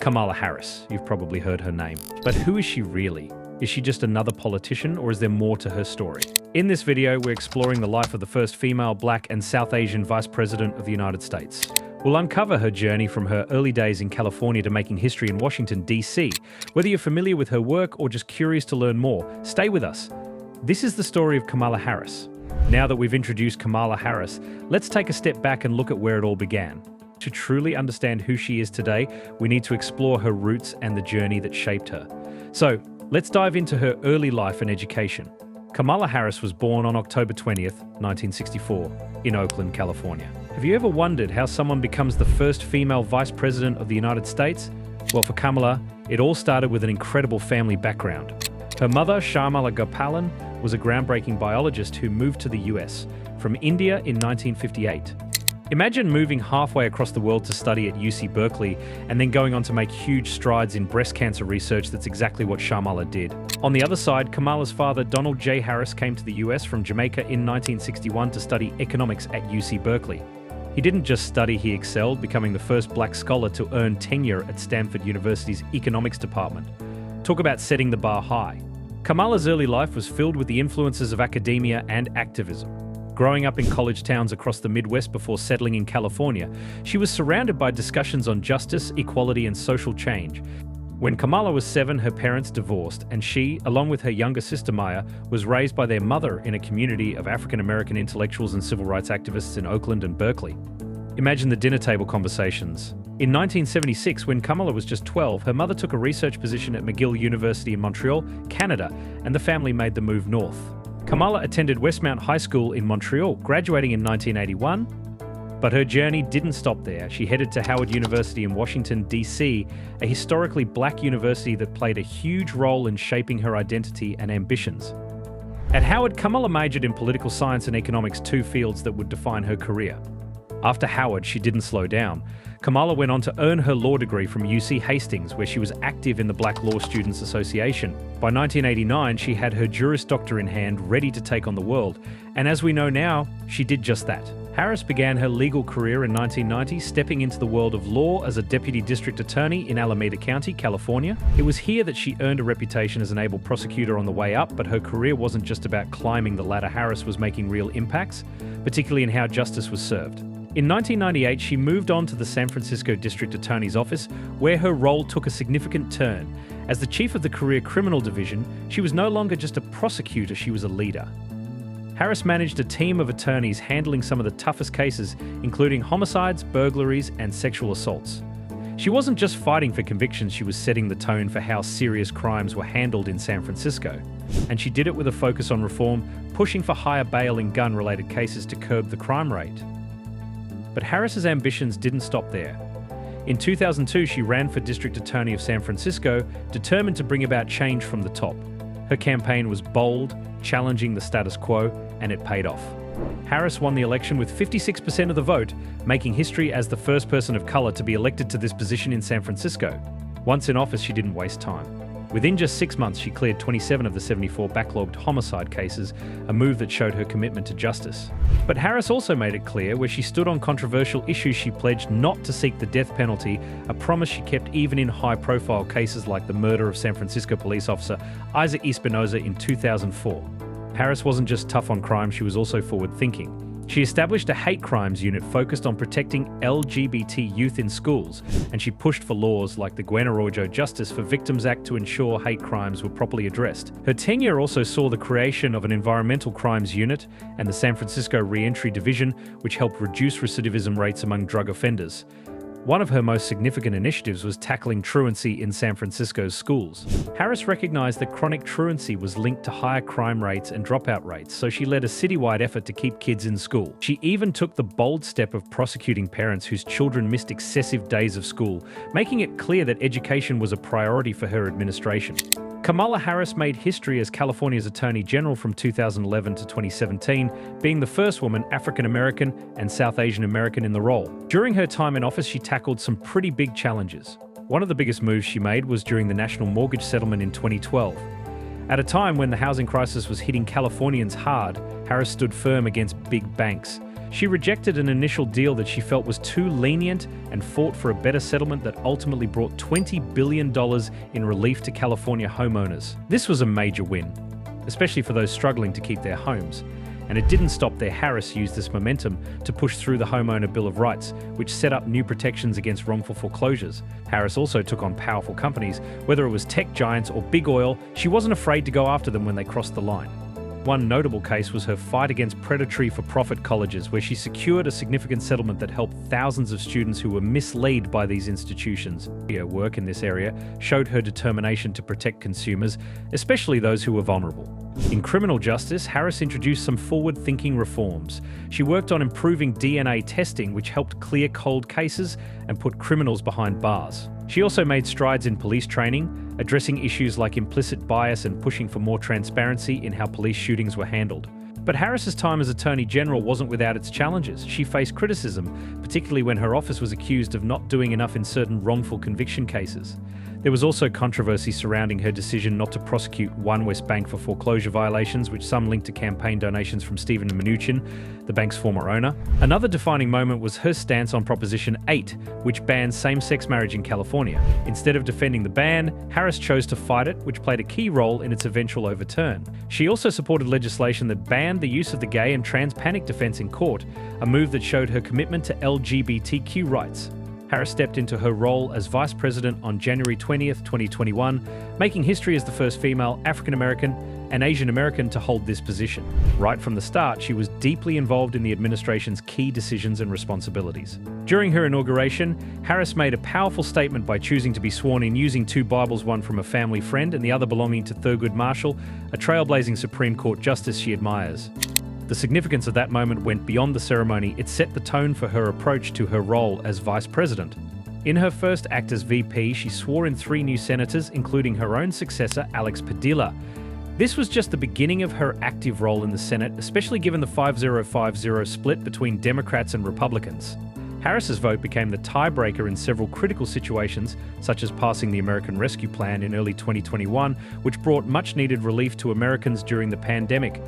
Kamala Harris. You've probably heard her name. But who is she really? Is she just another politician, or is there more to her story? In this video, we're exploring the life of the first female Black and South Asian Vice President of the United States. We'll uncover her journey from her early days in California to making history in Washington, D.C. Whether you're familiar with her work or just curious to learn more, stay with us. This is the story of Kamala Harris. Now that we've introduced Kamala Harris, let's take a step back and look at where it all began. To truly understand who she is today, we need to explore her roots and the journey that shaped her. So, let's dive into her early life and education. Kamala Harris was born on October 20th, 1964, in Oakland, California. Have you ever wondered how someone becomes the first female vice president of the United States? Well, for Kamala, it all started with an incredible family background. Her mother, Sharmila Gopalan, was a groundbreaking biologist who moved to the US from India in 1958. Imagine moving halfway across the world to study at UC Berkeley and then going on to make huge strides in breast cancer research. That's exactly what Sharmila did. On the other side, Kamala's father, Donald J. Harris, came to the US from Jamaica in 1961 to study economics at UC Berkeley. He didn't just study, he excelled, becoming the first Black scholar to earn tenure at Stanford University's economics department. Talk about setting the bar high. Kamala's early life was filled with the influences of academia and activism. Growing up in college towns across the Midwest before settling in California, she was surrounded by discussions on justice, equality, and social change. When Kamala was 7, her parents divorced, and she, along with her younger sister Maya, was raised by their mother in a community of African American intellectuals and civil rights activists in Oakland and Berkeley. Imagine the dinner table conversations. In 1976, when Kamala was just 12, her mother took a research position at McGill University in Montreal, Canada, and the family made the move north. Kamala attended Westmount High School in Montreal, graduating in 1981, but her journey didn't stop there. She headed to Howard University in Washington, D.C., a historically Black university that played a huge role in shaping her identity and ambitions. At Howard, Kamala majored in political science and economics, 2 fields that would define her career. After Howard, she didn't slow down. Kamala went on to earn her law degree from UC Hastings, where she was active in the Black Law Students Association. By 1989, she had her Juris Doctor in hand, ready to take on the world. And as we know now, she did just that. Harris began her legal career in 1990, stepping into the world of law as a deputy district attorney in Alameda County, California. It was here that she earned a reputation as an able prosecutor on the way up, but her career wasn't just about climbing the ladder. Harris was making real impacts, particularly in how justice was served. In 1998, she moved on to the San Francisco District Attorney's Office, where her role took a significant turn. As the chief of the Career Criminal Division, she was no longer just a prosecutor, she was a leader. Harris managed a team of attorneys handling some of the toughest cases, including homicides, burglaries, and sexual assaults. She wasn't just fighting for convictions, she was setting the tone for how serious crimes were handled in San Francisco. And she did it with a focus on reform, pushing for higher bail in gun-related cases to curb the crime rate. But Harris's ambitions didn't stop there. In 2002, she ran for District Attorney of San Francisco, determined to bring about change from the top. Her campaign was bold, challenging the status quo, and it paid off. Harris won the election with 56% of the vote, making history as the first person of color to be elected to this position in San Francisco. Once in office, she didn't waste time. Within just 6 months, she cleared 27 of the 74 backlogged homicide cases, a move that showed her commitment to justice. But Harris also made it clear where she stood on controversial issues. She pledged not to seek the death penalty, a promise she kept even in high-profile cases like the murder of San Francisco police officer Isaac Espinosa in 2004. Harris wasn't just tough on crime, she was also forward-thinking. She established a hate crimes unit focused on protecting LGBT youth in schools, and she pushed for laws like the Gwen Arroyo Justice for Victims Act to ensure hate crimes were properly addressed. Her tenure also saw the creation of an environmental crimes unit and the San Francisco Reentry Division, which helped reduce recidivism rates among drug offenders. One of her most significant initiatives was tackling truancy in San Francisco's schools. Harris recognized that chronic truancy was linked to higher crime rates and dropout rates, so she led a citywide effort to keep kids in school. She even took the bold step of prosecuting parents whose children missed excessive days of school, making it clear that education was a priority for her administration. Kamala Harris made history as California's Attorney General from 2011 to 2017, being the first woman African American and South Asian American in the role. During her time in office, she tackled some pretty big challenges. One of the biggest moves she made was during the national mortgage settlement in 2012. At a time when the housing crisis was hitting Californians hard, Harris stood firm against big banks. She rejected an initial deal that she felt was too lenient and fought for a better settlement that ultimately brought $20 billion in relief to California homeowners. This was a major win, especially for those struggling to keep their homes. And it didn't stop there. Harris used this momentum to push through the Homeowner Bill of Rights, which set up new protections against wrongful foreclosures. Harris also took on powerful companies, whether it was tech giants or big oil. She wasn't afraid to go after them when they crossed the line. One notable case was her fight against predatory for-profit colleges, where she secured a significant settlement that helped thousands of students who were misled by these institutions. Her work in this area showed her determination to protect consumers, especially those who were vulnerable. In criminal justice, Harris introduced some forward-thinking reforms. She worked on improving DNA testing, which helped clear cold cases and put criminals behind bars. She also made strides in police training, addressing issues like implicit bias and pushing for more transparency in how police shootings were handled. But Harris's time as Attorney General wasn't without its challenges. She faced criticism, particularly when her office was accused of not doing enough in certain wrongful conviction cases. There was also controversy surrounding her decision not to prosecute One West Bank for foreclosure violations, which some linked to campaign donations from Steven Mnuchin, the bank's former owner. Another defining moment was her stance on Proposition 8, which bans same-sex marriage in California. Instead of defending the ban, Harris chose to fight it, which played a key role in its eventual overturn. She also supported legislation that banned the use of the gay and trans panic defense in court, a move that showed her commitment to LGBTQ rights. Harris stepped into her role as Vice President on January 20th, 2021, making history as the first female African-American and Asian American to hold this position. Right from the start, she was deeply involved in the administration's key decisions and responsibilities. During her inauguration, Harris made a powerful statement by choosing to be sworn in using two Bibles, one from a family friend and the other belonging to Thurgood Marshall, a trailblazing Supreme Court justice she admires. The significance of that moment went beyond the ceremony. It set the tone for her approach to her role as Vice President. In her first act as VP, she swore in 3 new senators, including her own successor, Alex Padilla. This was just the beginning of her active role in the Senate, especially given the 5-0-5-0 split between Democrats and Republicans. Harris's vote became the tiebreaker in several critical situations, such as passing the American Rescue Plan in early 2021, which brought much-needed relief to Americans during the pandemic.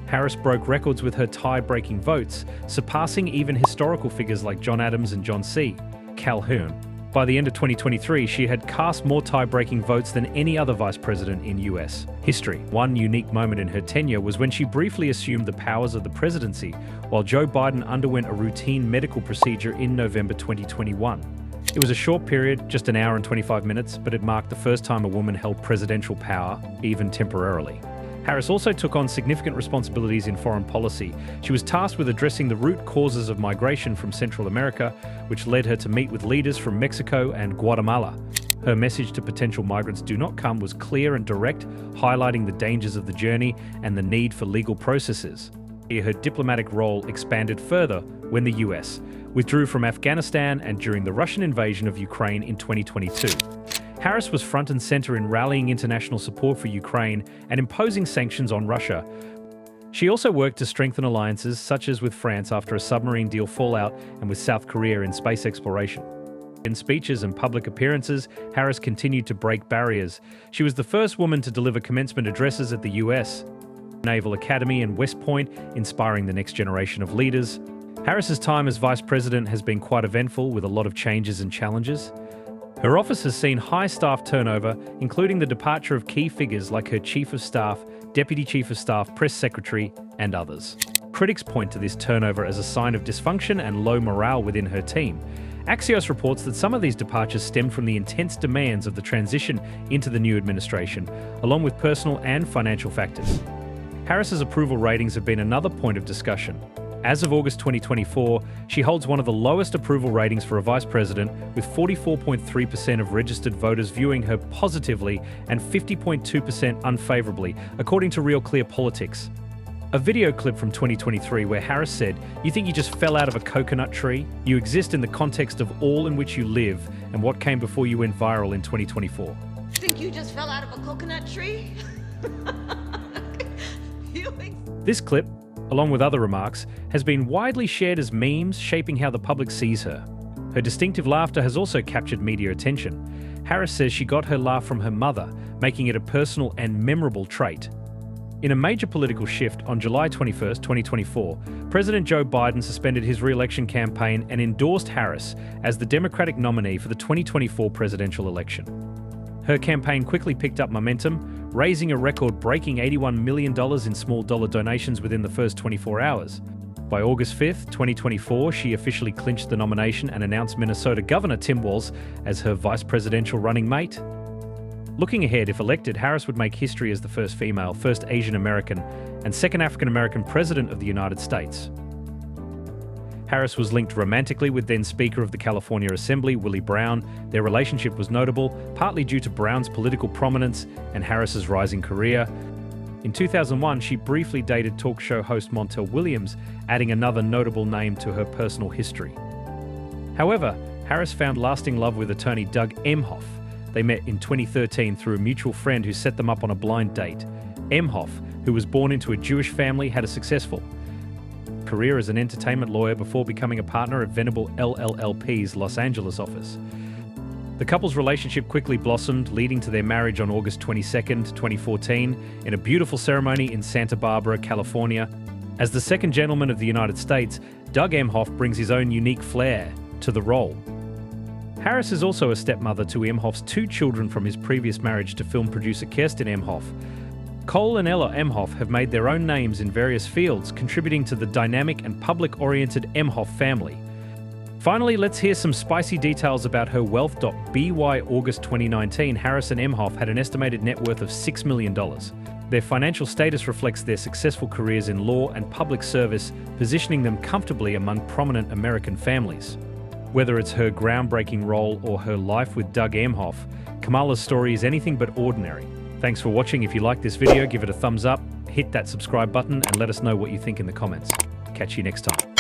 Harris broke records with her tie-breaking votes, surpassing even historical figures like John Adams and John C. Calhoun. By the end of 2023, she had cast more tie-breaking votes than any other vice president in US history. One unique moment in her tenure was when she briefly assumed the powers of the presidency, while Joe Biden underwent a routine medical procedure in November 2021. It was a short period, just an hour and 25 minutes, but it marked the first time a woman held presidential power, even temporarily. Harris also took on significant responsibilities in foreign policy. She was tasked with addressing the root causes of migration from Central America, which led her to meet with leaders from Mexico and Guatemala. Her message to potential migrants do not come was clear and direct, highlighting the dangers of the journey and the need for legal processes. Her diplomatic role expanded further when the US withdrew from Afghanistan and during the Russian invasion of Ukraine in 2022. Harris was front and center in rallying international support for Ukraine and imposing sanctions on Russia. She also worked to strengthen alliances such as with France after a submarine deal fallout and with South Korea in space exploration. In speeches and public appearances, Harris continued to break barriers. She was the first woman to deliver commencement addresses at the US Naval Academy and West Point, inspiring the next generation of leaders. Harris's time as vice president has been quite eventful, with a lot of changes and challenges. Her office has seen high staff turnover, including the departure of key figures like her chief of staff, deputy chief of staff, press secretary, and others. Critics point to this turnover as a sign of dysfunction and low morale within her team. Axios reports that some of these departures stemmed from the intense demands of the transition into the new administration, along with personal and financial factors. Harris's approval ratings have been another point of discussion. As of August 2024, she holds one of the lowest approval ratings for a vice president, with 44.3% of registered voters viewing her positively and 50.2% unfavorably, according to Real Clear Politics. A video clip from 2023 where Harris said, "You think you just fell out of a coconut tree? You exist in the context of all in which you live and what came before you went viral in 2024. Think you just fell out of a coconut tree?" This clip, along with other remarks, has been widely shared as memes, shaping how the public sees her. Her distinctive laughter has also captured media attention. Harris says she got her laugh from her mother, making it a personal and memorable trait. In a major political shift, on July 21, 2024, President Joe Biden suspended his re-election campaign and endorsed Harris as the Democratic nominee for the 2024 presidential election. Her campaign quickly picked up momentum, raising a record-breaking $81 million in small dollar donations within the first 24 hours. By August 5, 2024, she officially clinched the nomination and announced Minnesota Governor Tim Walz as her vice presidential running mate. Looking ahead, if elected, Harris would make history as the first female, first Asian American, and second African American president of the United States. Harris was linked romantically with then Speaker of the California Assembly, Willie Brown. Their relationship was notable, partly due to Brown's political prominence and Harris's rising career. In 2001, she briefly dated talk show host Montel Williams, adding another notable name to her personal history. However, Harris found lasting love with attorney Doug Emhoff. They met in 2013 through a mutual friend who set them up on a blind date. Emhoff, who was born into a Jewish family, had a successful career as an entertainment lawyer before becoming a partner at Venable LLP's Los Angeles office. The couple's relationship quickly blossomed, leading to their marriage on August 22, 2014, in a beautiful ceremony in Santa Barbara, California. As the second gentleman of the United States, Doug Emhoff brings his own unique flair to the role. Harris is also a stepmother to Emhoff's two children from his previous marriage to film producer Kirsten Emhoff. Cole and Ella Emhoff have made their own names in various fields, contributing to the dynamic and public-oriented Emhoff family. Finally, let's hear some spicy details about her wealth. By August 2019, Harris and Emhoff had an estimated net worth of $6 million. Their financial status reflects their successful careers in law and public service, positioning them comfortably among prominent American families. Whether it's her groundbreaking role or her life with Doug Emhoff, Kamala's story is anything but ordinary. Thanks for watching. If you like this video, give it a thumbs up, hit that subscribe button, and let us know what you think in the comments. Catch you next time.